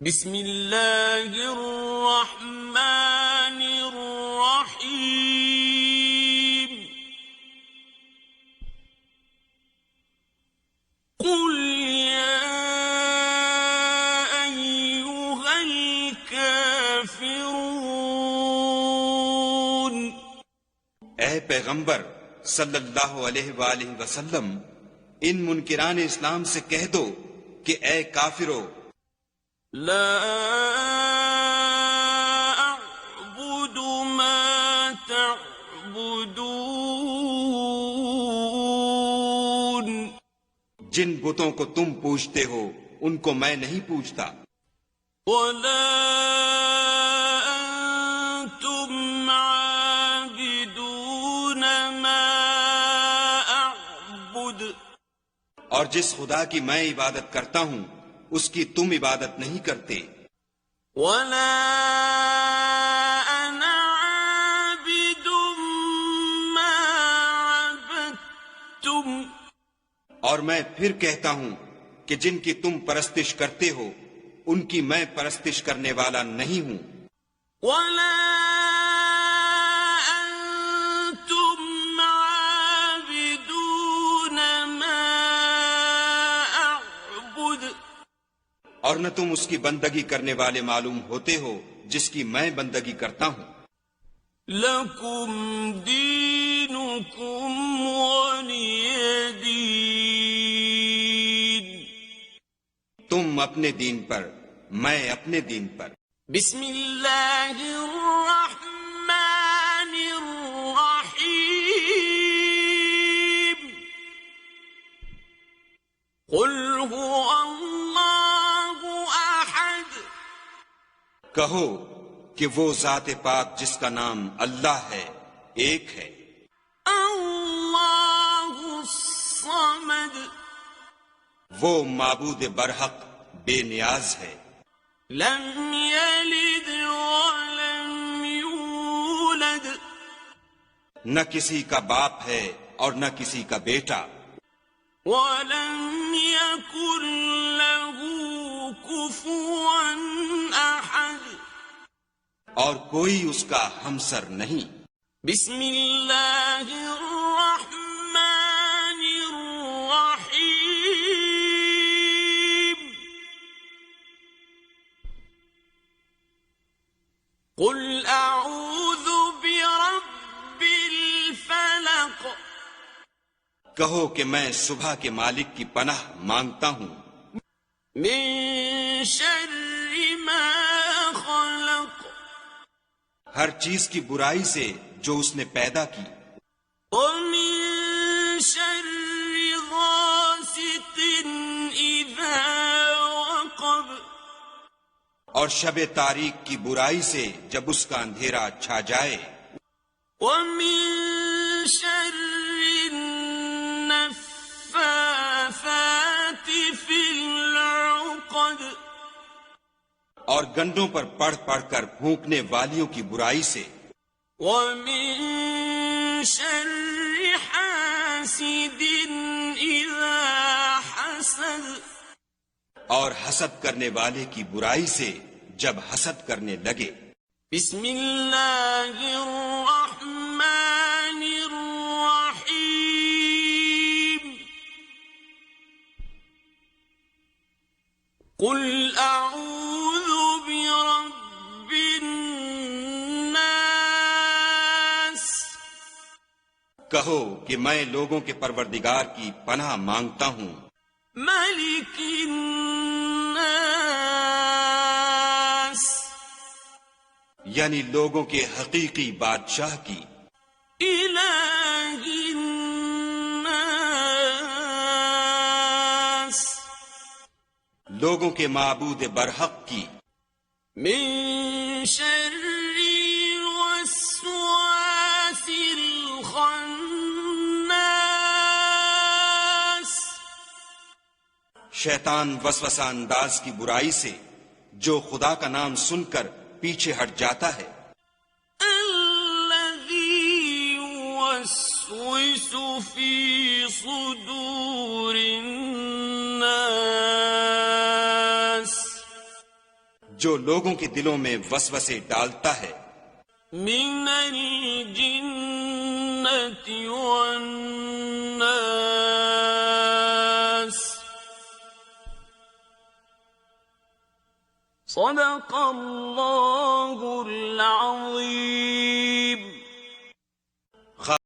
بسم اللہ الرحمن الرحیم قل یا ایہا الکافرون، اے پیغمبر صلی اللہ علیہ وآلہ وسلم، ان منکران اسلام سے کہہ دو کہ اے کافرو، لا اعبد ما تعبدون، جن بتوں کو تم پوجتے ہو ان کو میں نہیں پوجتا، ولا انتم عابدون ما اعبد، اور جس خدا کی میں عبادت کرتا ہوں اس کی تم عبادت نہیں کرتے، ولا انا عابد ما عبدتم، اور میں پھر کہتا ہوں کہ جن کی تم پرستش کرتے ہو ان کی میں پرستش کرنے والا نہیں ہوں، ولا انتم عابدون ما اعبد، اور نہ تم اس کی بندگی کرنے والے معلوم ہوتے ہو جس کی میں بندگی کرتا ہوں، لکم دینکم ولی دین، تم اپنے دین پر میں اپنے دین پر۔ بسم اللہ الرحمن الرحیم قل هو اللہ احد، کہو کہ وہ ذات پاک جس کا نام اللہ ہے ایک ہے، اللہ الصمد، وہ معبود برحق بے نیاز ہے، لم یلد ولم یولد، نہ کسی کا باپ ہے اور نہ کسی کا بیٹا، ولم یکن له کفوا احد، اور کوئی اس کا ہمسر نہیں۔ بسم اللہ الرحمن الرحیم قل اعوذ برب الفلق، کہو کہ میں صبح کے مالک کی پناہ مانگتا ہوں، من شر ما خلق، ہر چیز کی برائی سے جو اس نے پیدا کی، ومن شر غاسق اذا وقب، اور شب تاریک کی برائی سے جب اس کا اندھیرا چھا جائے، ومن شر النفاثات في العقد، اور گنڈوں پر پڑھ پڑھ کر پھونکنے والیوں کی برائی سے، ومن شر حاسد اذا حسد، اور حسد کرنے والے کی برائی سے جب حسد کرنے لگے۔ بسم اللہ الرحمن الرحیم قل اعوذ برب الناس، کہو کہ میں لوگوں کے پروردگار کی پناہ مانگتا ہوں، ملک الناس، یعنی لوگوں کے حقیقی بادشاہ کی، الہ الناس، لوگوں کے معبود برحق کی، من شر الوسواس الخناس، شیطان وسوسہ انداز کی برائی سے جو خدا کا نام سن کر پیچھے ہٹ جاتا ہے، الذی يوسوس في صدور الناس، جو لوگوں کے دلوں میں وسوسے ڈالتا ہے من الجنة والناس. صدق اللہ العظیم.